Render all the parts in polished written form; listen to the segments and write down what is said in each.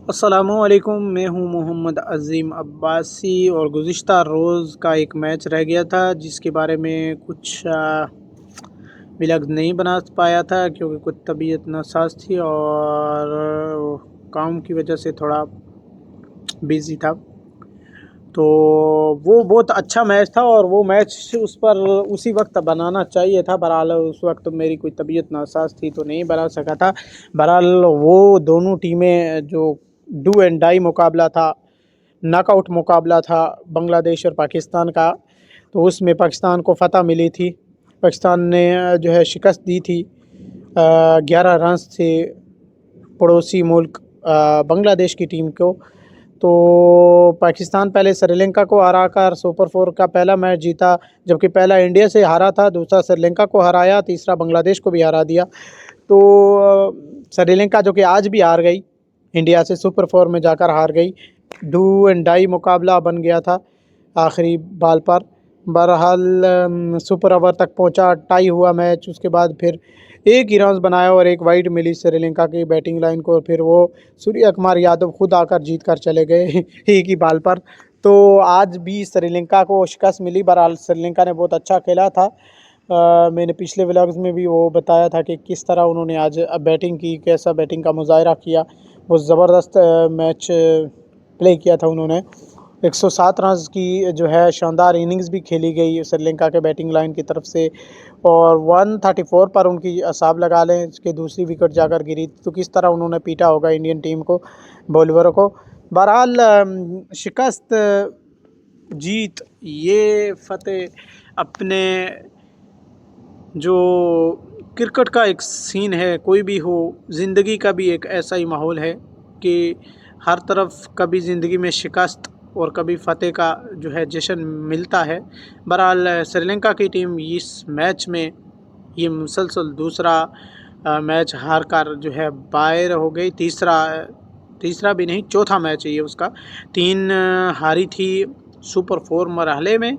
अस्सलामुअलैकुम, मैं हूं मोहम्मद अज़ीम अब्बासी और गुज़िश्ता रोज़ का एक मैच रह गया था जिसके बारे में कुछ व्लॉग नहीं बना पाया था क्योंकि कुछ तबीयत नासाज थी और काम की वजह से थोड़ा बिज़ी था। तो वो बहुत अच्छा मैच था और वो मैच उस पर उसी वक्त बनाना चाहिए था। बहरहाल उस वक्त मेरी कोई तबीयत नासाज थी तो नहीं बना सका था। बहरहाल वो दोनों टीमें जो डू एंड डाई मुकाबला था, नॉकआउट मुकाबला था बांग्लादेश और पाकिस्तान का, तो उसमें पाकिस्तान को फ़तह मिली थी। पाकिस्तान ने जो है शिकस्त दी थी 11 रन से पड़ोसी मुल्क बांग्लादेश की टीम को। तो पाकिस्तान पहले श्रीलंका को हराकर सुपर 4 का पहला मैच जीता, जबकि पहला इंडिया से हारा था, दूसरा श्रीलंका को हराया, तीसरा बांग्लादेश को भी हरा दिया। तो श्रीलंका जो कि आज भी हार गई, इंडिया से सुपर 4 में जाकर हार गई। डू एंड डाई मुकाबला बन गया था आखिरी बाल पर। बहरहाल सुपर ओवर तक पहुंचा, टाई हुआ मैच। उसके बाद फिर एक ही रन बनाया और एक वाइड मिली श्रीलंका की बैटिंग लाइन को। फिर वो सूर्य कुमार यादव खुद आकर जीत कर चले गए एक ही बाल पर। तो आज भी श्रीलंका को शिकस्त मिली। बहरहाल श्रीलंका ने बहुत अच्छा खेला था। मैंने पिछले व्लॉग्स में भी वो बताया था कि किस तरह उन्होंने आज बैटिंग की, कैसा बैटिंग का मुजाहरा किया। बहुत ज़बरदस्त मैच प्ले किया था उन्होंने। 107 रन की जो है शानदार इनिंग्स भी खेली गई श्रीलंका के बैटिंग लाइन की तरफ से, और 134 पर उनकी असाब लगा लें इसके दूसरी विकेट जाकर गिरी। तो किस तरह उन्होंने पीटा होगा इंडियन टीम को, बॉलरों को। बहरहाल शिकस्त, जीत, ये फतेह अपने जो क्रिकेट का एक सीन है, कोई भी हो, ज़िंदगी का भी एक ऐसा ही माहौल है कि हर तरफ कभी ज़िंदगी में शिकस्त और कभी फ़तेह का जो है जश्न मिलता है। बहरहाल श्रीलंका की टीम इस मैच में ये मुसलसल दूसरा मैच हार कर जो है बाहर हो गई। तीसरा भी नहीं, चौथा मैच है ये उसका। 3 हारी थी सुपर 4 मरहले में।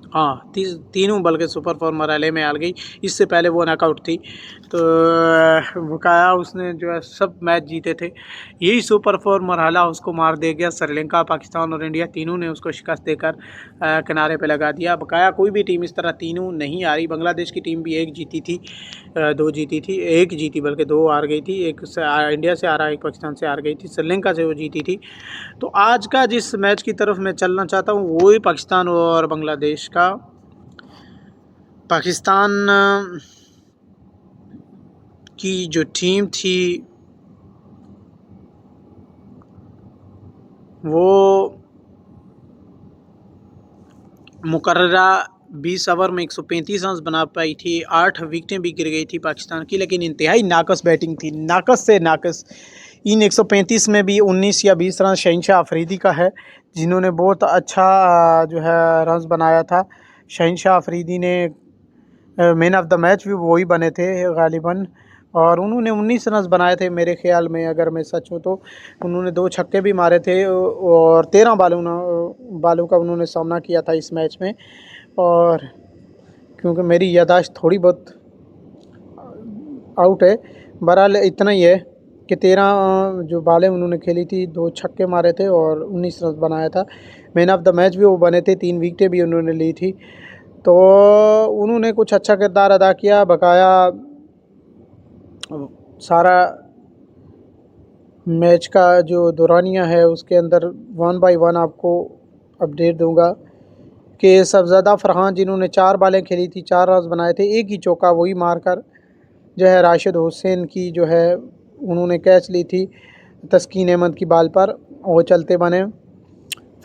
हाँ, तीनों बल्कि सुपर 4 मरहले में आ गई। इससे पहले वो नॉकआउट थी। तो बकाया उसने जो है सब मैच जीते थे। यही सुपर 4 मरहला उसको मार दे गया। श्रीलंका, पाकिस्तान और इंडिया तीनों ने उसको शिकस्त देकर किनारे पे लगा दिया। बकाया कोई भी टीम इस तरह तीनों नहीं आ रही। बांग्लादेश की टीम भी एक जीती थी, दो जीती थी, एक जीती बल्कि दो हार गई थी। एक इंडिया से हारा, एक पाकिस्तान से हार गई थी, श्रीलंका से वो जीती थी। तो आज का जिस मैच की तरफ मैं चलना चाहता हूँ वो ही पाकिस्तान और बांग्लादेश का। पाकिस्तान की जो टीम थी वो मुकर्ररा 20 ओवर में 135 रन बना पाई थी। 8 विकेटें भी गिर गई थी पाकिस्तान की, लेकिन इंतहाई नाकस बैटिंग थी, नाकस से नाकस। इन 135 में भी 19 या 20 रन शहनशाह अफरीदी का है, जिन्होंने बहुत अच्छा जो है रन बनाया था। शहनशाह अफरीदी ने मैन ऑफ द मैच भी वही बने थे गालिबन, और उन्होंने 19 रन बनाए थे मेरे ख्याल में, अगर मैं सच हूँ तो। उन्होंने 2 छक्के भी मारे थे और 13 बालों का उन्होंने सामना किया था इस मैच में। और क्योंकि मेरी याददाश्त थोड़ी बहुत आउट है, बहरहाल इतना ही है कि 13 जो बालें उन्होंने खेली थी, 2 छक्के मारे थे और 19 रन बनाया था। मैन ऑफ द मैच भी वो बने थे, 3 विकेटें भी उन्होंने ली थी। तो उन्होंने कुछ अच्छा किरदार अदा किया। बकाया सारा मैच का जो दौरानिया है उसके अंदर 1 बाय 1 आपको अपडेट दूंगा कि सफज़ादा फरहान, जिन्होंने 4 बालें खेली थी, 4 रन बनाए थे, एक ही चौका वही मारकर जो है राशिद हुसैन की जो है उन्होंने कैच ली थी तस्कीन अहमद की बाल पर, वो चलते बने।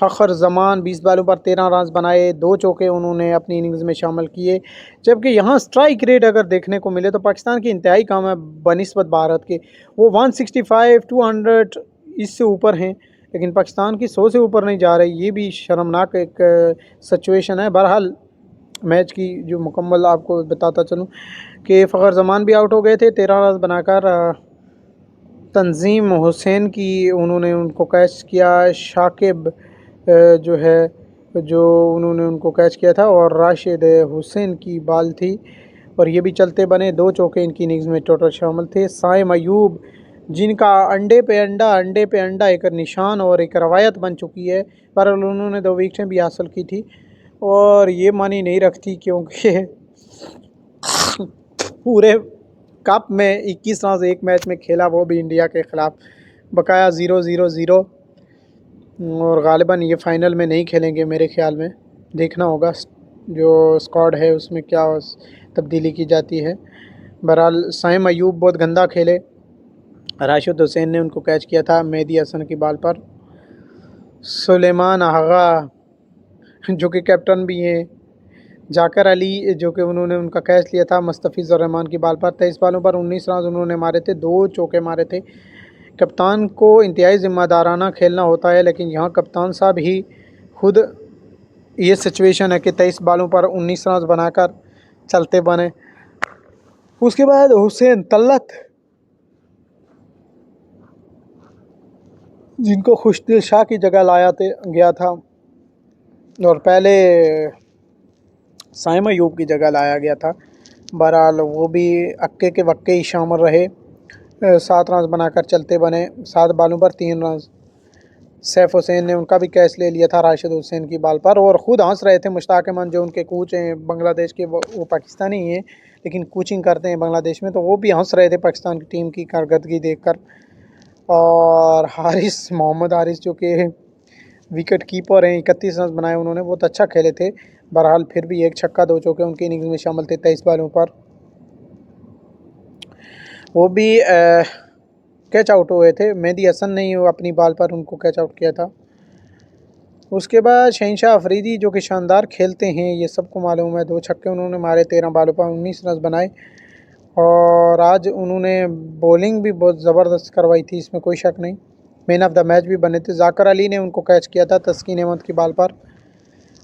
फ़खर जमान 20 बालों पर 13 रन बनाए, 2 चौके उन्होंने अपनी इनिंग्स में शामिल किए। जबकि यहाँ स्ट्राइक रेट अगर देखने को मिले तो पाकिस्तान की इंतहाई कम है बनिस्बत भारत के। वो 165, 200 इससे ऊपर हैं, लेकिन पाकिस्तान की 100 से ऊपर नहीं जा रही। ये भी शर्मनाक एक सिचुएशन है। बहरहाल मैच की जो मुकम्मल आपको बताता चलूँ कि फ़खर जमान भी आउट हो गए थे 13 रन बनाकर। तंजीम हुसैन की उन्होंने उनको कैच किया, शाकिब जो है जो उन्होंने उनको कैच किया था, और राशिद हुसैन की बाल थी और ये भी चलते बने। 2 चौके इनकी इनिंग्स में टोटल शामिल थे। साइम अयूब जिनका अंडे पे अंडा एक निशान और एक रवायत बन चुकी है, पर उन्होंने 2 विकेटें भी हासिल की थी और ये मानी नहीं रखती क्योंकि पूरे कप में 21 रन एक मैच में खेला, वो भी इंडिया के ख़िलाफ़, बकाया 0-0-0। और ग़ालिबन ये फ़ाइनल में नहीं खेलेंगे मेरे ख़्याल में। देखना होगा जो स्क्वाड है उसमें क्या तब्दीली की जाती है। बहरहाल साइम अयूब बहुत गंदा खेले, राशिद हुसैन ने उनको कैच किया था मेहदी हसन की बॉल पर। सुलेमान आगा जो कि कैप्टन भी हैं, जाकर अली जो कि उन्होंने उनका कैच लिया था मुस्तफ़िज़ुर रहमान की बॉल पर। 23 बॉलों पर 19 रन उन्होंने मारे थे, 2 चौके मारे थे। कप्तान को इंतहाई ज़िम्मेदाराना खेलना होता है, लेकिन यहाँ कप्तान साहब ही खुद ये सिचुएशन है कि 23 बॉलों पर 19 रन बनाकर चलते बने। उसके बाद हुसैन तल्लत, जिनको खुशदिल शाह की जगह गया था और पहले साइम अयूब की जगह लाया गया था। बहरहाल वो भी अक्के के वक्के ही शामिल रहे। 7 रन बनाकर चलते बने, 7 बॉलों पर 3 रन। सैफ हुसैन ने उनका भी कैच ले लिया था राशिद हुसैन की बॉल पर, और ख़ुद हंस रहे थे मुश्ताक अहमद जो उनके कोच हैं बांग्लादेश के, वो पाकिस्तानी ही हैं लेकिन कोचिंग करते हैं बांग्लादेश में, तो वो भी हंस रहे थे पाकिस्तान की टीम की कारकर्दगी देखकर। और मोहम्मद हारिस जो कि विकेट कीपर हैं, 31 रन बनाए उन्होंने, बहुत अच्छा खेले थे। बहरहाल फिर भी 1 छक्का 2 चौके उनकी इनिंग्स में शामिल थे 23 बॉलों पर। वो भी कैच आउट हुए थे, मेहदी हसन ने ही अपनी बॉल पर उनको कैच आउट किया था। उसके बाद शहनशाह अफरीदी जो कि शानदार खेलते हैं, ये सबको मालूम है, 2 छक्के उन्होंने मारे, 13 बॉलों पर 19 रन बनाए। और आज उन्होंने बॉलिंग भी बहुत ज़बरदस्त करवाई थी, इसमें कोई शक नहीं। मैन ऑफ द मैच भी बने थे। जाकर अली ने उनको कैच किया था तस्कीन अहमद की बॉल पर।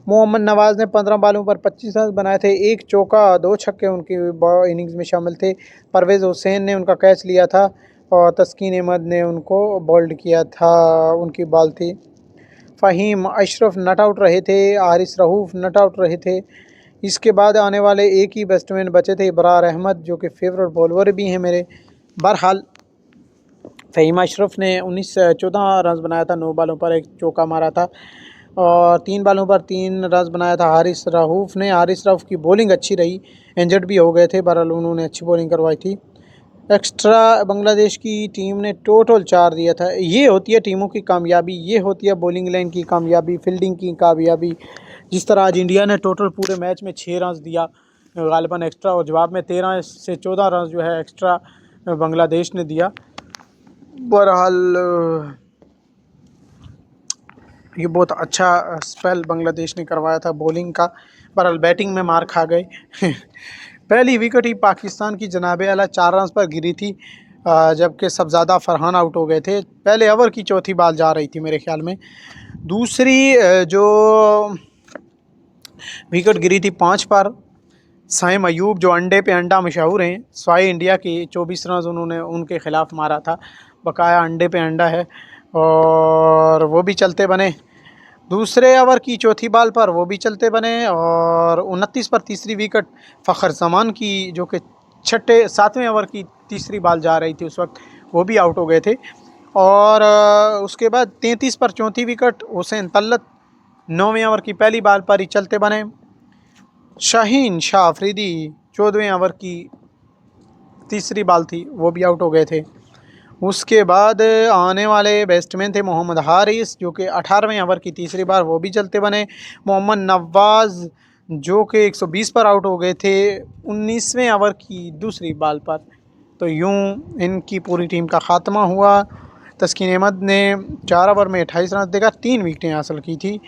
मोहम्मद नवाज़ ने 15 बॉलों पर 25 रन बनाए थे, 1 चौका 2 छक्के उनकी इनिंग्स में शामिल थे। परवेज़ हुसैन ने उनका कैच लिया था और तस्कीन अहमद ने उनको बोल्ड किया था, उनकी बॉल थी। फ़हीम अशरफ नट आउट रहे थे, हारिस रऊफ़ नट आउट रहे थे। इसके बाद आने वाले एक ही बैट्समैन बचे थे, इब्रार अहमद जो कि फेवरेट बॉलर भी हैं मेरे। बहरहाल फ़हीम अशरफ ने 14 रन बनाया था, 9 बॉलों पर 1 चौका मारा था और 3 बॉलों पर 3 रन बनाया था हारिस रऊफ़ ने। हारिस रऊफ़ की बॉलिंग अच्छी रही, इंजर्ड भी हो गए थे, बहरहाल उन्होंने अच्छी बॉलिंग करवाई थी। एक्स्ट्रा बांग्लादेश की टीम ने टोटल 4 दिया था। ये होती है टीमों की कामयाबी, ये होती है बॉलिंग लाइन की कामयाबी, फील्डिंग की कामयाबी। जिस तरह आज इंडिया ने टोटल पूरे मैच में 6 रन दिया ग़ालिबन एक्स्ट्रा, और जवाब में 13 से 14 रन जो है एक्स्ट्रा बांग्लादेश ने दिया। बहरहाल ये बहुत अच्छा स्पेल बांग्लादेश ने करवाया था बॉलिंग का। बहरहाल बैटिंग में मार खा गए पहली विकेट ही पाकिस्तान की जनाब आला 4 रन पर गिरी थी, जबकि सबज़ादा फरहान आउट हो गए थे। पहले ओवर की चौथी बॉल जा रही थी मेरे ख्याल में। दूसरी जो विकेट गिरी थी 5 पर, साइम अयूब जो अंडे पे अंडा मशहूर हैं, स्वाई इंडिया की 24 रन उन्होंने उनके ख़िलाफ़ मारा था, बकाया अंडे पे अंडा है और वो भी चलते बने। दूसरे ओवर की चौथी बॉल पर वो भी चलते बने और 29 पर तीसरी विकेट फ़खर जमान की जो कि 7वें ओवर की तीसरी बॉल जा रही थी उस वक्त, वो भी आउट हो गए थे। और उसके बाद 33 पर चौथी विकेट हुसैन तल्लत 9वें ओवर की पहली बॉल पर ही चलते बने। शाहीन शाह अफरीदी 14वें ओवर की तीसरी बॉल थी, वो भी आउट हो गए थे। उसके बाद आने वाले बैट्समैन थे मोहम्मद हारिस जो कि 18वें ओवर की तीसरी बार वो भी चलते बने। मोहम्मद नवाज़ जो कि 120 पर आउट हो गए थे 19वें ओवर की दूसरी बॉल पर। तो यूं इनकी पूरी टीम का ख़ात्मा हुआ। तस्कीन अहमद ने 4 ओवर में 28 रन देकर 3 विकेटें हासिल की थी।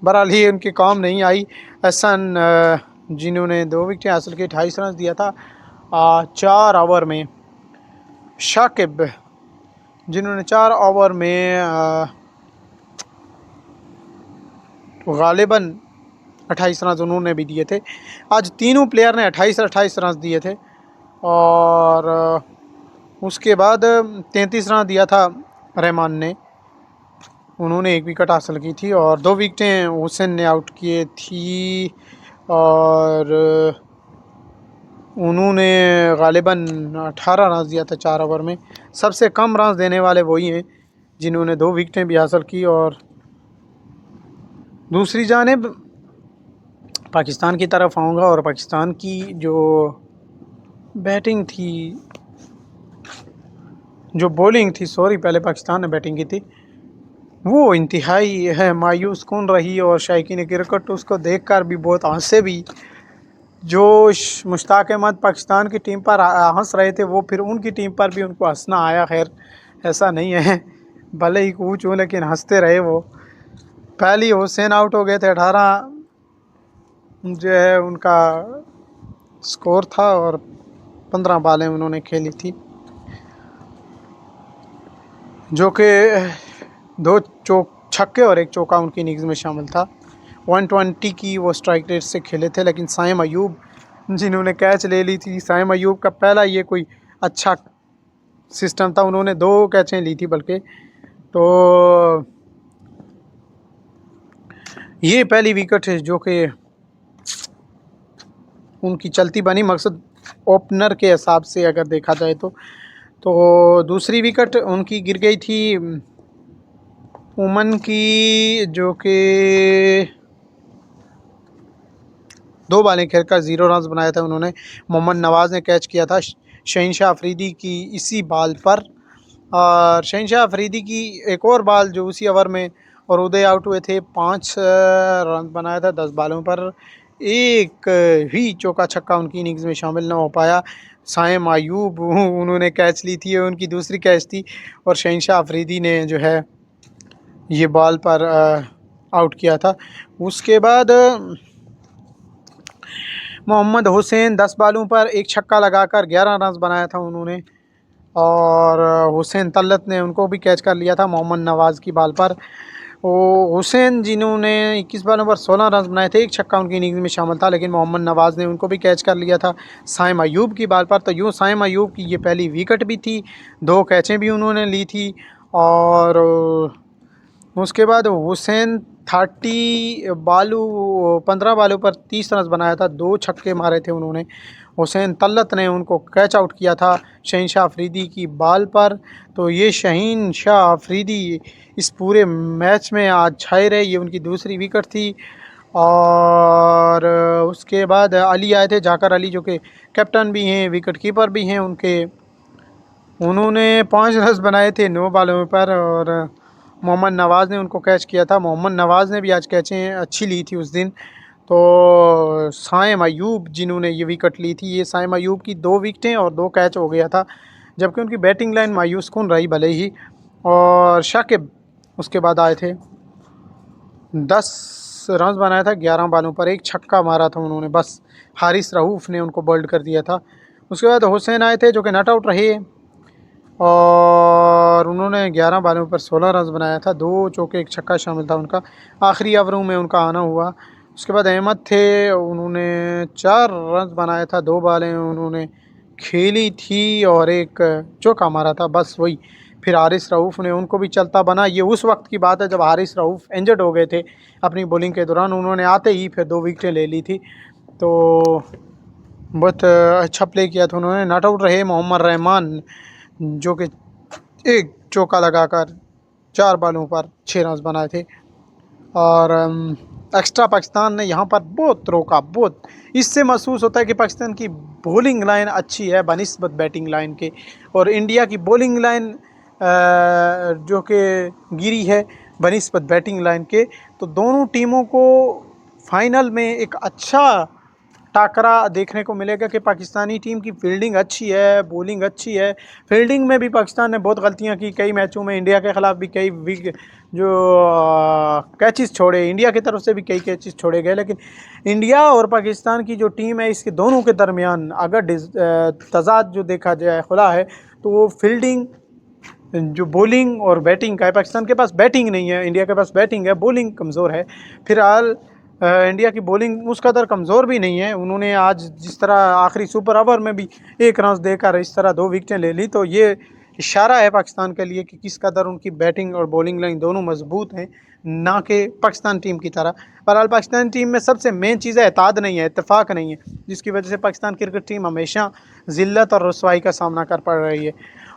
बहरहाल ही उनके काम नहीं आई। हसन जिन्होंने 2 विकेटें हासिल की, 28 रन दिया था 4 ओवर में। शाकिब जिन्होंने 4 ओवर में ग़ालिबन 28 रन उन्होंने भी दिए थे। आज तीनों प्लेयर ने 28-28 रन दिए थे और उसके बाद 33 रन दिया था रहमान ने, उन्होंने 1 विकेट हासिल की थी और 2 विकेटें हुसैन ने आउट किए थी और उन्होंने ग़ालिबन 18 रन दिया था 4 ओवर में। सबसे कम रन देने वाले वही हैं जिन्होंने 2 विकेटें भी हासिल की। और दूसरी जानिब पाकिस्तान की तरफ आऊँगा और पाकिस्तान की जो बैटिंग थी, जो बॉलिंग थी, सॉरी पहले पाकिस्तान ने बैटिंग की थी, वो इंतहाई है मायूस कौन रही। और शायकीन क्रिकेट उसको देखकर भी बहुत हंसे भी। जो मुश्ताक अहमद पाकिस्तान की टीम पर हंस रहे थे, वो फिर उनकी टीम पर भी उनको हंसना आया। खैर ऐसा नहीं है, भले ही कूच हो लेकिन हंसते रहे वो। पहली हुसैन आउट हो गए थे, 18 जो है उनका स्कोर था और 15 बालें उन्होंने खेली थी, जो कि 2 छक्के और 1 चौका उनकी इनिंग्स में शामिल था। 120 की वो स्ट्राइक रेट से खेले थे। लेकिन साइम अयूब जिन्होंने कैच ले ली थी, साइम अयूब का पहला ये कोई अच्छा सिस्टम था, उन्होंने 2 कैचें ली थी बल्कि। तो ये पहली विकेट है जो कि उनकी चलती बनी, मकसद ओपनर के हिसाब से अगर देखा जाए तो दूसरी विकेट उनकी गिर गई थी ओमन की, जो कि 2 बालें खेलकर 0 रन बनाया था उन्होंने। मोहम्मद नवाज़ ने कैच किया था शहनशाह अफरीदी की इसी बॉल पर। और शहनशाह अफरीदी की एक और बॉल जो उसी ओवर में, और उदय आउट हुए थे, 5 रन बनाया था 10 बालों पर। एक भी चौका छक्का उनकी इनिंग्स में शामिल ना हो पाया। साइम अयूब उन्होंने कैच ली थी, उनकी दूसरी कैच थी, और शहनशाह अफरीदी ने जो है ये बॉल पर आउट किया था। उसके बाद मोहम्मद हुसैन 10 बालों पर 1 छक्का लगाकर 11 रन बनाया था उन्होंने। और हुसैन तल्लत ने उनको भी कैच कर लिया था मोहम्मद नवाज़ की बॉल पर। वो हुसैन जिन्होंने 21 बालों पर 16 रन बनाए थे, 1 छक्का उनकी इनिंग्स में शामिल था, लेकिन मोहम्मद नवाज़ ने उनको भी कैच कर लिया था साइम अयूब की बॉल पर। तो यूँ साइम अयूब की ये पहली विकेट भी थी, 2 कैचें भी उन्होंने ली थी। और उसके बाद हुसैन 15 बालों पर 30 रन बनाया था, 2 छक्के मारे थे उन्होंने। हुसैन तल्लत ने उनको कैच आउट किया था शहनशाह अफरीदी की बॉल पर। तो ये शहनशाह अफरीदी इस पूरे मैच में आज छाए रहे, ये उनकी दूसरी विकेट थी। और उसके बाद अली आए थे, जाकर अली, जो कि कैप्टन भी हैं, विकेट कीपर भी हैं उनके। उन्होंने 5 रन बनाए थे 9 बालों पर, और मोहम्मद नवाज़ ने उनको कैच किया था। मोहम्मद नवाज़ ने भी आज कैचें अच्छी ली थी उस दिन। तो साइम अयूब जिन्होंने ये विकेट ली थी, ये साइम अयूब की 2 विकेटें और 2 कैच हो गया था, जबकि उनकी बैटिंग लाइन मायूस कौन रही भले ही। और शाकिब उसके बाद आए थे, 10 रन बनाया था 11 बालों पर, 1 छक्का मारा था उन्होंने, बस हारिस रऊफ़ ने उनको बोल्ड कर दिया था। उसके बाद हुसैन आए थे, जो कि नॉट आउट रहे, और उन्होंने 11 बालों पर 16 रन बनाया था, 2 चौके 1 छक्का शामिल था उनका। आखिरी ओवरों में उनका आना हुआ। उसके बाद अहमद थे, उन्होंने 4 रन बनाया था, 2 बालें उन्होंने खेली थी और 1 चौका मारा था, बस वही। फिर हारिस रऊफ़ ने उनको भी चलता बना। ये उस वक्त की बात है जब हारिस रऊफ़ इंजर्ड हो गए थे अपनी बॉलिंग के दौरान, उन्होंने आते ही फिर 2 विकेटें ले ली थी। तो बहुत अच्छा प्ले किया था उन्होंने। नॉट आउट रहे मोहम्मद रहमान, जो कि 1 चौका लगाकर 4 बालों पर 6 रन बनाए थे। और एक्स्ट्रा पाकिस्तान ने यहाँ पर बहुत रोका, बहुत। इससे महसूस होता है कि पाकिस्तान की बॉलिंग लाइन अच्छी है बनिस्बत बैटिंग लाइन के, और इंडिया की बॉलिंग लाइन जो कि गिरी है बनिस्बत बैटिंग लाइन के। तो दोनों टीमों को फाइनल में एक अच्छा टाकरा देखने को मिलेगा कि पाकिस्तानी टीम की फील्डिंग अच्छी है, बॉलिंग अच्छी है। फील्डिंग में भी पाकिस्तान ने बहुत गलतियां की कई मैचों में, इंडिया के ख़िलाफ़ भी कई जो कैचेस छोड़े, इंडिया की तरफ से भी कई कैचेस छोड़े गए। लेकिन इंडिया और पाकिस्तान की जो टीम है, इसके दोनों के दरमियान अगर तज़ाद जो देखा जाए खुला है, तो वो फील्डिंग, जो बॉलिंग और बैटिंग का है। पाकिस्तान के पास बैटिंग नहीं है, इंडिया के पास बैटिंग है, बॉलिंग कमज़ोर है। फिलहाल इंडिया की बॉलिंग उस कदर कमज़ोर भी नहीं है। उन्होंने आज जिस तरह आखिरी सुपर ओवर में भी 1 रन देकर इस तरह 2 विकेटें ले ली, तो ये इशारा है पाकिस्तान के लिए कि किस कदर उनकी बैटिंग और बॉलिंग लाइन दोनों मजबूत हैं, ना कि पाकिस्तान टीम की तरह। बहरहाल पाकिस्तान टीम में सबसे मेन चीज़ है एताद नहीं है, इत्तेफाक नहीं है, जिसकी वजह से पाकिस्तान क्रिकेट टीम हमेशा ज़िल्लत और रुसवाई का सामना कर पड़ रही है।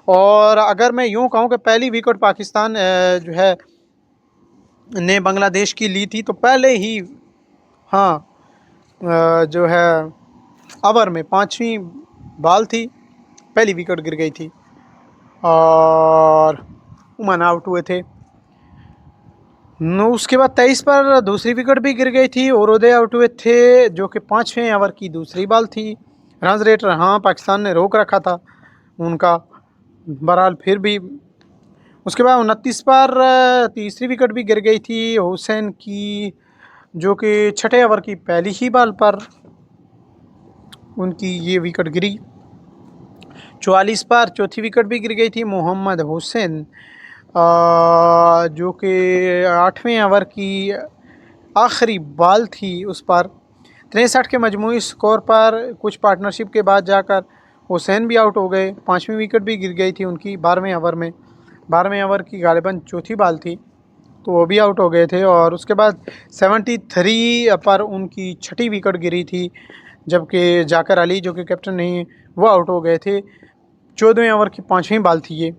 और अगर मैं यूँ कहूँ कि पहली विकेट पाकिस्तान जो है ने बांग्लादेश की ली थी, तो पहले ही हाँ जो है ओवर में 5वीं बॉल थी, पहली विकेट गिर गई थी और उमन आउट हुए थे। उसके बाद 23 पर दूसरी विकेट भी गिर गई थी और उदय आउट हुए थे, जो कि 5वें ओवर की दूसरी बॉल थी। रन रेट हाँ पाकिस्तान ने रोक रखा था उनका, बहरहाल फिर भी। उसके बाद 29 पर तीसरी विकेट भी गिर गई थी हुसैन की, जो कि छठे ओवर की पहली ही बॉल पर उनकी ये विकेट गिरी। 44 पर चौथी विकेट भी गिर गई थी मोहम्मद हुसैन, जो कि 8वें ओवर की आखिरी बॉल थी उस पर। 63 के मजमूई स्कोर पर कुछ पार्टनरशिप के बाद जाकर हुसैन भी आउट हो गए। 5वीं विकेट भी गिर गई थी उनकी 12वें ओवर में। 12वें ओवर की गालिबन चौथी बॉल थी, तो वो भी आउट हो गए थे। और उसके बाद 73 पर उनकी छठी विकेट गिरी थी, जबकि जाकर अली जो कि कैप्टन नहीं वो आउट हो गए थे। 14वें ओवर की 5वीं बॉल थी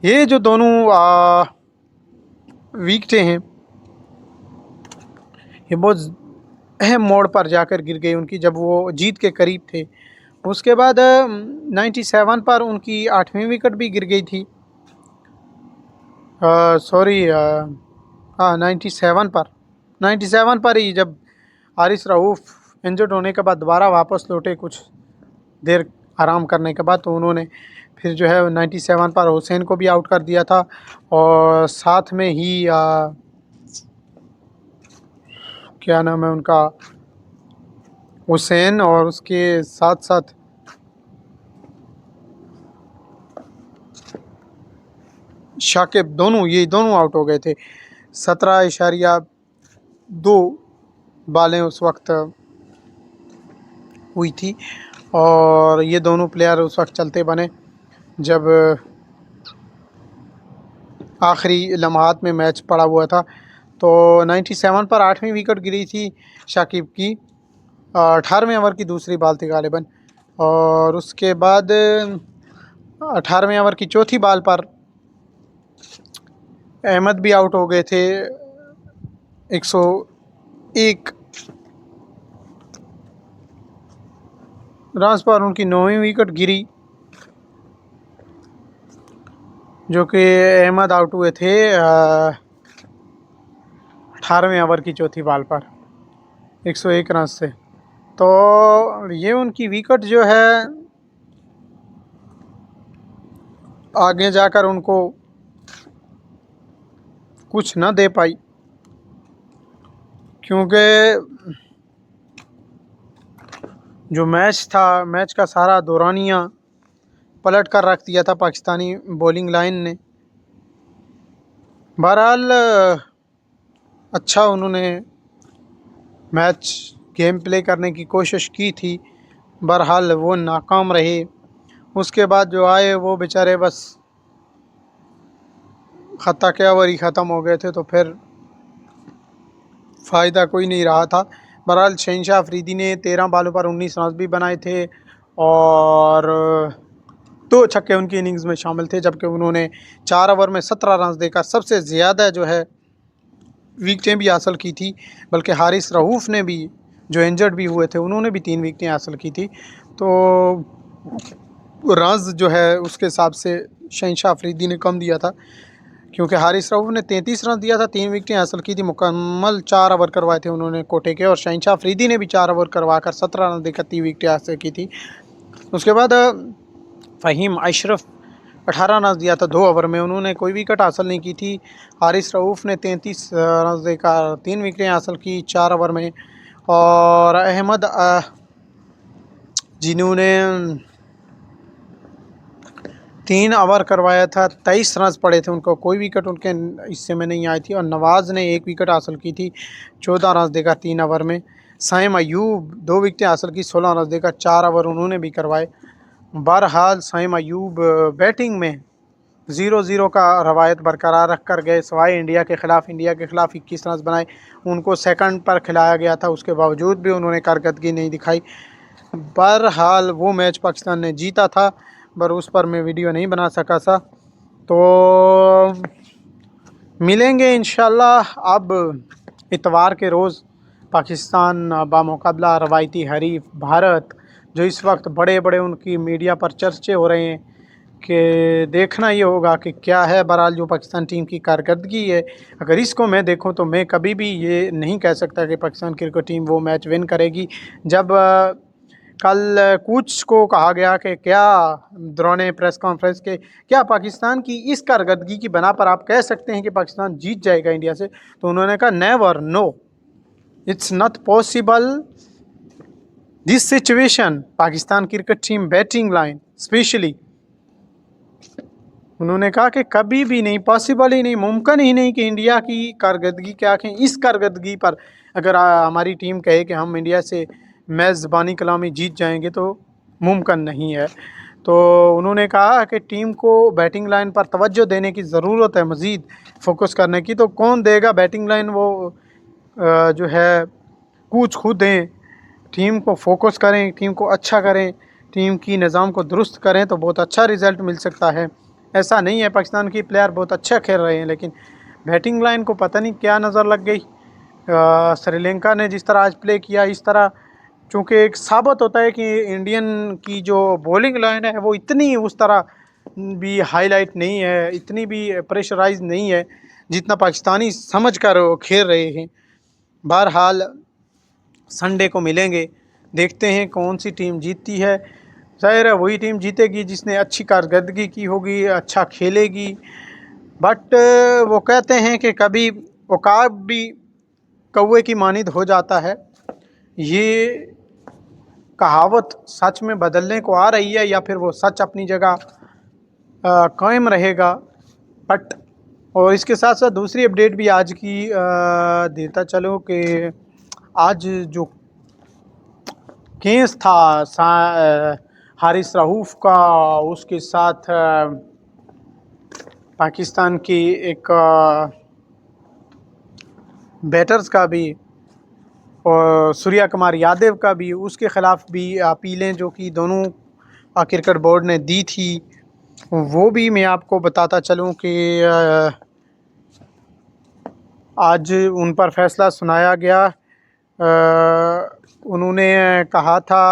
ये जो दोनों विकेटें हैं ये बहुत अहम मोड़ पर जाकर गिर गई उनकी, जब वो जीत के करीब थे। उसके बाद 97 पर उनकी 8वीं विकेट भी गिर गई थी। सॉरी हाँ 97 पर ही, जब हारिस रऊफ़ इंजर्ड होने के बाद दोबारा वापस लौटे कुछ देर आराम करने के बाद, तो उन्होंने फिर जो है 97 पर हुसैन को भी आउट कर दिया था। और साथ में ही क्या नाम है उनका, हुसैन और उसके साथ साथ शाकिब, ये दोनों आउट हो गए थे। 17.2 बालें उस वक्त हुई थी और ये दोनों प्लेयर उस वक्त चलते बने जब आखिरी लम्हात में मैच पड़ा हुआ था। तो 97 पर 8वीं विकेट गिरी थी शाकिब की, 18वें ओवर की दूसरी बॉल थी गालिबन। और उसके बाद 18वें ओवर की चौथी बॉल पर अहमद भी आउट हो गए थे 101 रन पर उनकी 9वीं विकेट गिरी, जो कि अहमद आउट हुए थे 18वें ओवर की चौथी बॉल पर 101 रन से। तो ये उनकी विकेट जो है आगे जाकर उनको कुछ न दे पाई, क्योंकि जो मैच था, मैच का सारा दौरानिया पलट कर रख दिया था पाकिस्तानी बॉलिंग लाइन ने। बहरहाल अच्छा उन्होंने मैच गेम प्ले करने की कोशिश की थी, बहरहाल वो नाकाम रहे। उसके बाद जो आए वो बेचारे बस ख़त्ता क्या वरी ख़त्म हो गए थे, तो फिर फ़ायदा कोई नहीं रहा था। बहरहाल शहनशाह अफरीदी ने 13 बॉलों पर 19 रन भी बनाए थे और 2 छक्के उनकी इनिंग्स में शामिल थे, जबकि उन्होंने 4 ओवर में 17 रन देकर सबसे ज़्यादा जो है विकेटें भी हासिल की थी। बल्कि हारिस रऊफ़ ने भी, जो इंजर्ड भी हुए थे, उन्होंने भी 3 विकेटें हासिल की थी। तो रन्स जो है उसके हिसाब से शहनशाह अफरीदी ने कम दिया था, क्योंकि हारिस रऊफ़ ने 33 रन दिया था, 3 विकेटें हासिल की थी। मुकम्मल 4 ओवर करवाए थे उन्होंने कोटे के, और शहनशाह अफरीदी ने भी 4 ओवर करवा कर 17 रन देकर 3 विकेटें हासिल की थी। उसके बाद फ़हीम अशरफ 18 रन दिया था 2 ओवर में, उन्होंने कोई विकेट हासिल नहीं की थी। हारिस रऊफ़ ने 33 रन देकर 3 विकेटें हासिल की 4 ओवर में। और अहमद जिन्होंने 3 ओवर करवाया था, 23 रन पड़े थे उनको, कोई विकेट उनके हिस्से में नहीं आई थी। और नवाज़ ने 1 विकेट हासिल की थी 14 रन देकर 3 ओवर में। साइम अयूब 2 विकेटें हासिल की 16 रन देकर 4 ओवर उन्होंने भी करवाए। बहरहाल साइम अयूब बैटिंग में 0-0 का रवायत बरकरार रख कर गए, सवाए इंडिया के ख़िलाफ़। इंडिया के ख़िलाफ़ 21 रन बनाए, उनको सेकंड पर खिलाया गया था, उसके बावजूद भी उन्होंने कारकर्दगी नहीं दिखाई। बहरहाल वो मैच पाकिस्तान ने जीता था पर उस पर मैं वीडियो नहीं बना सका था। तो मिलेंगे इंशाल्लाह अब इतवार के रोज़। पाकिस्तान बामुकाबला रवायती हरीफ भारत, जो इस वक्त बड़े बड़े उनकी मीडिया पर चर्चे हो रहे हैं, कि देखना ये होगा कि क्या है बहरहाल जो पाकिस्तान टीम की कारकर्दगी है। अगर इसको मैं देखूं तो मैं कभी भी ये नहीं कह सकता कि पाकिस्तान क्रिकेट टीम वो मैच विन करेगी। जब कल कोच को कहा गया कि क्या दौरान प्रेस कॉन्फ्रेंस के, क्या पाकिस्तान की इस कारकर्दगी की बना पर आप कह सकते हैं कि पाकिस्तान जीत जाएगा इंडिया से, तो उन्होंने कहा never, no, it's not possible this situation. Pakistan cricket team batting line specially, उन्होंने कहा कि कभी भी नहीं, पॉसिबल ही नहीं, मुमकिन ही नहीं कि इंडिया की कारकर्दगी क्या कहें, इस कारकर्दगी पर अगर हमारी टीम कहे कि हम इंडिया से मैच ज़बानी कलामी जीत जाएंगे तो मुमकिन नहीं है। तो उन्होंने कहा कि टीम को बैटिंग लाइन पर तवज्जो देने की ज़रूरत है, मज़ीद फोकस करने की। तो कौन देगा बैटिंग लाइन, वो जो है कोच खुद दें। टीम को फोकस करें, टीम को अच्छा करें, टीम की निज़ाम को दुरुस्त करें तो बहुत अच्छा रिज़ल्ट मिल सकता है। ऐसा नहीं है, पाकिस्तान की प्लेयर बहुत अच्छा खेल रहे हैं, लेकिन बैटिंग लाइन को पता नहीं क्या नज़र लग गई। श्रीलंका ने जिस तरह आज प्ले किया, इस तरह चूँकि एक साबित होता है कि इंडियन की जो बॉलिंग लाइन है वो इतनी उस तरह भी हाईलाइट नहीं है, इतनी भी प्रेशराइज नहीं है जितना पाकिस्तानी समझ कर खेल रहे हैं। बहरहाल संडे को मिलेंगे, देखते हैं कौन सी टीम जीतती है। ज़ाहिर है वही टीम जीतेगी जिसने अच्छी कारकर्दगी की होगी, अच्छा खेलेगी। बट वो कहते हैं कि कभी औकाब भी कौवे की मानिंद हो जाता है। ये कहावत सच में बदलने को आ रही है या फिर वो सच अपनी जगह कायम रहेगा। बट और इसके साथ साथ दूसरी अपडेट भी आज की देता चलो कि आज जो केस था हारिस रऊफ का, उसके साथ पाकिस्तान की एक बैटर्स का भी और सूर्या कुमार यादव का भी, उसके ख़िलाफ़ भी अपीलें जो कि दोनों क्रिकेट बोर्ड ने दी थी, वो भी मैं आपको बताता चलूं कि आज उन पर फ़ैसला सुनाया गया। उन्होंने कहा था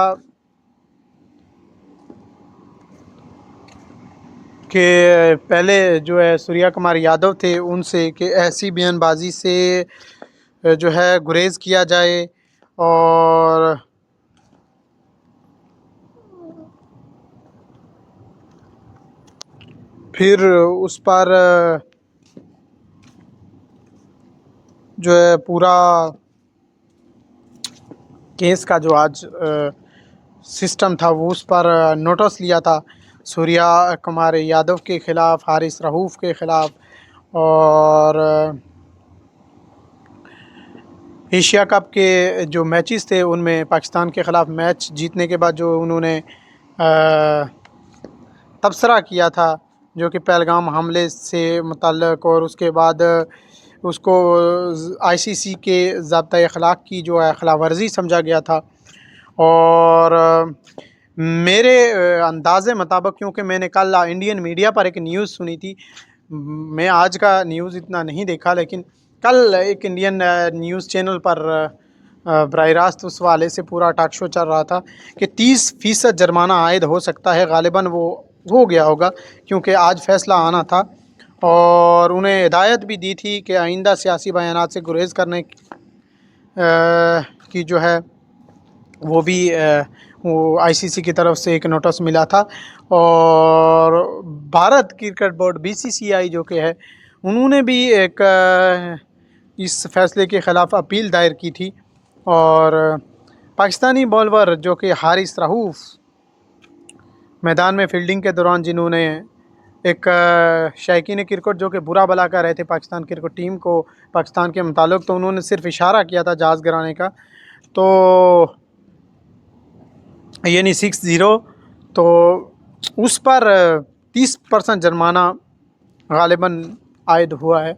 कि पहले जो है सूर्या कुमार यादव थे उनसे कि ऐसी बयानबाजी से जो है गुरेज़ किया जाए, और फिर उस पर जो है पूरा केस का जो आज सिस्टम था वो उस पर नोटिस लिया था सूर्या कुमार यादव के ख़िलाफ़, हारिस रऊफ के ख़िलाफ़। और एशिया कप के जो मैचेस थे उनमें पाकिस्तान के ख़िलाफ़ मैच जीतने के बाद जो उन्होंने तबसरा किया था जो कि पहलगाम हमले से मुतल्लक़, और उसके बाद उसको आईसीसी के ज़ाब्ता अखलाक की जो है खिलाफ़ वर्जी समझा गया था। और मेरे अंदाज़े मुताबिक, क्योंकि मैंने कल इंडियन मीडिया पर एक न्यूज़ सुनी थी, मैं आज का न्यूज़ इतना नहीं देखा, लेकिन कल एक इंडियन न्यूज़ चैनल पर बराह रास्त उस वाले से पूरा टॉक शो चल रहा था कि 30% जुर्माना आयद हो सकता है। ग़ालिबन वो हो गया होगा क्योंकि आज फ़ैसला आना था, और उन्हें हिदायत भी दी थी कि आइंदा सियासी बयानात से गुरेज़ करने की जो है वो भी वो आईसीसी की तरफ से एक नोटिस मिला था। और भारत क्रिकेट बोर्ड बीसीसीआई जो कि है, उन्होंने भी एक इस फैसले के ख़िलाफ़ अपील दायर की थी। और पाकिस्तानी बॉलर जो कि हारिस रऊफ मैदान में फील्डिंग के दौरान जिन्होंने एक शायकीन क्रिकेट जो कि बुरा भला कर रहे थे पाकिस्तान क्रिकेट टीम को पाकिस्तान के मुताल्लिक़, तो उन्होंने सिर्फ इशारा किया था जहाज़ गिराने का, तो यानी 60, तो उस पर 30% जुर्माना ग़ालिबन आयद हुआ है,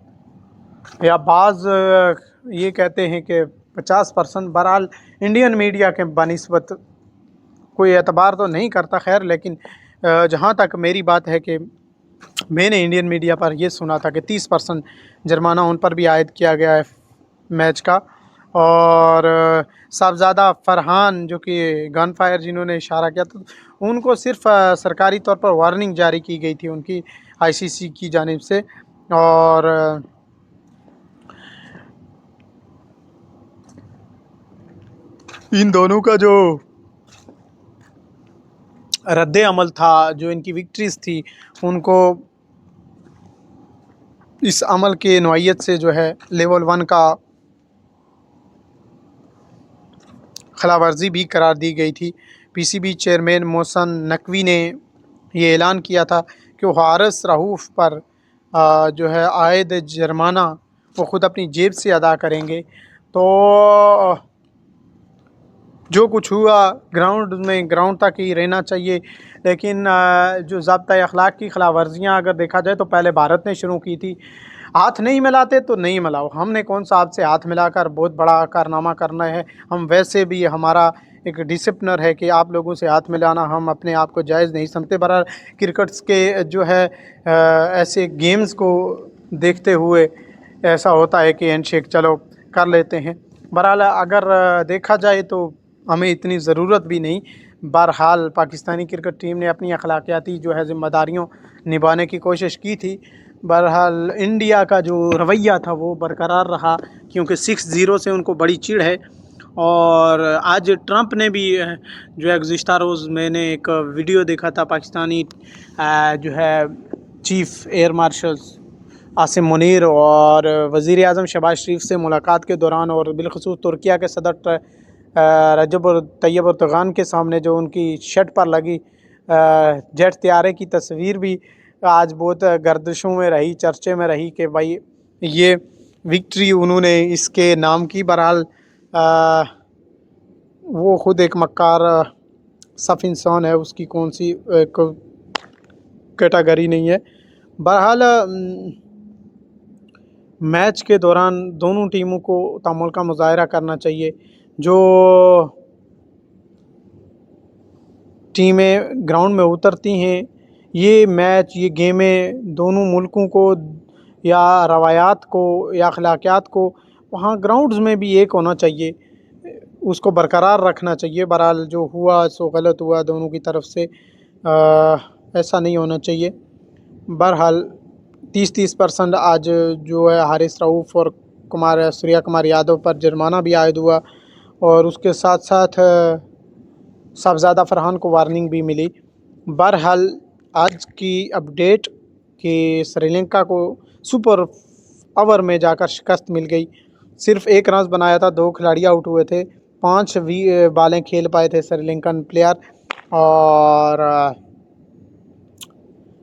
या बाज़ ये कहते हैं कि 50%। बहरहाल इंडियन मीडिया के बनिस्बत कोई एतबार तो नहीं करता, खैर, लेकिन जहाँ तक मेरी बात है कि मैंने इंडियन मीडिया पर ये सुना था कि 30% जुर्माना उन पर भी आयद किया गया है मैच का। और साहबज़ादा फरहान जो कि गन फायर जिन्होंने इशारा किया था, उनको सिर्फ सरकारी तौर पर वार्निंग जारी की गई थी उनकी आईसीसी की जानिब से। और इन दोनों का जो रद्द अमल था, जो इनकी विक्ट्रीज़ थी, उनको इस अमल के नौइयत से जो है लेवल 1 का खिलाफवर्जी भी करार दी गई थी। पीसीबी चेयरमैन मोहसन नकवी ने ये ऐलान किया था कि वो हारिस रऊफ़ पर जो है आयद जुर्माना वो ख़ुद अपनी जेब से अदा करेंगे। तो जो कुछ हुआ ग्राउंड तक ही रहना चाहिए। लेकिन जो ज़ाब्ता अखलाक की खिलाफ वर्जियाँ अगर देखा जाए तो पहले भारत ने शुरू की थी। हाथ नहीं मिलाते तो नहीं मिलाओ, हमने कौन सा आपसे हाथ मिलाकर बहुत बड़ा कारनामा करना है। हम वैसे भी हमारा एक डिसिप्लिनर है कि आप लोगों से हाथ मिलाना हम अपने आप को जायज़ नहीं समझते। बहरहाल क्रिकेट्स के जो है ऐसे गेम्स को देखते हुए ऐसा होता है कि हैंडशेक चलो कर लेते हैं। बहरहाल अगर देखा जाए तो हमें इतनी ज़रूरत भी नहीं। बहरहाल पाकिस्तानी क्रिकेट टीम ने अपनी अखलाकियाती जो है ज़िम्मेदारियों निभाने की कोशिश की थी। बहरहाल इंडिया का जो रवैया था वो बरकरार रहा, क्योंकि 6-0 से उनको बड़ी चिढ़ है। और आज ट्रंप ने भी जो है गुज़िश्ता रोज़ मैंने एक वीडियो देखा था, पाकिस्तानी जो है chief air marshals Asim Munir और वज़ीर आज़म शहबाज शरीफ से मुलाकात के दौरान और बिलखुसूस तुर्किया के सदर रजब तैयब अर्दोग़ान के सामने जो उनकी शर्ट पर लगी जेट त्यारे की तस्वीर भी आज बहुत गर्दिशों में रही, चर्चे में रही कि भाई ये विक्ट्री उन्होंने इसके नाम की। बहरहाल वो ख़ुद एक मक्कार सफ़ इंसान है, उसकी कौन सी कैटेगरी नहीं है। बहरहाल मैच के दौरान दोनों टीमों को तहम्मुल का मुज़ाहरा करना चाहिए। जो टीमें ग्राउंड में उतरती हैं, ये मैच ये गेमें दोनों मुल्कों को या रवायात को या अखलाकियात को वहाँ ग्राउंड्स में भी एक होना चाहिए, उसको बरकरार रखना चाहिए। बहरहाल जो हुआ सो गलत हुआ दोनों की तरफ से, ऐसा नहीं होना चाहिए। बहरहाल 30% आज जो है हारिस रऊफ़ और सूर्या कुमार यादव पर जुर्माना भी आयद हुआ और उसके साथ साथ साहबज़ादा फरहान को वार्निंग भी मिली। बहरहाल आज की अपडेट कि श्रीलंका को सुपर ओवर में जाकर शिकस्त मिल गई। सिर्फ 1 रन बनाया था, 2 खिलाड़ी आउट हुए थे, 5 बालें खेल पाए थे श्रीलंकन प्लेयर और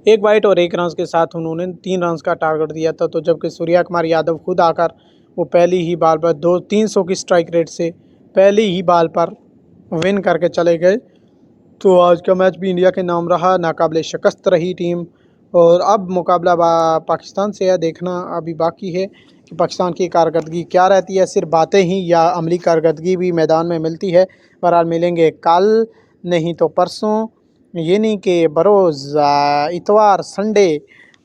1 वाइड और 1 रन के साथ उन्होंने 3 रन का टारगेट दिया था। तो जबकि सूर्या कुमार यादव खुद आकर वो पहली ही बाल पर 300 की स्ट्राइक रेट से पहली ही बाल पर विन करके चले गए। तो आज का मैच भी इंडिया के नाम रहा, नाकाबिले शिकस्त रही टीम। और अब मुकाबला पाकिस्तान से है, देखना अभी बाकी है कि पाकिस्तान की कारकर्दगी क्या रहती है। सिर्फ बातें ही या अमली कारकर्दगी भी मैदान में मिलती है। बहरहाल मिलेंगे कल नहीं तो परसों, ये नहीं कि बरोज़ इतवार संडे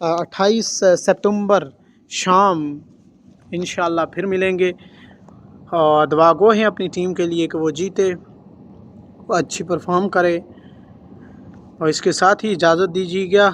28 सितंबर शाम इंशाल्लाह फिर मिलेंगे। और दुआ गो हैं अपनी टीम के लिए कि वो जीते, वो अच्छी परफॉर्म करे। और इसके साथ ही इजाज़त दीजिएगा।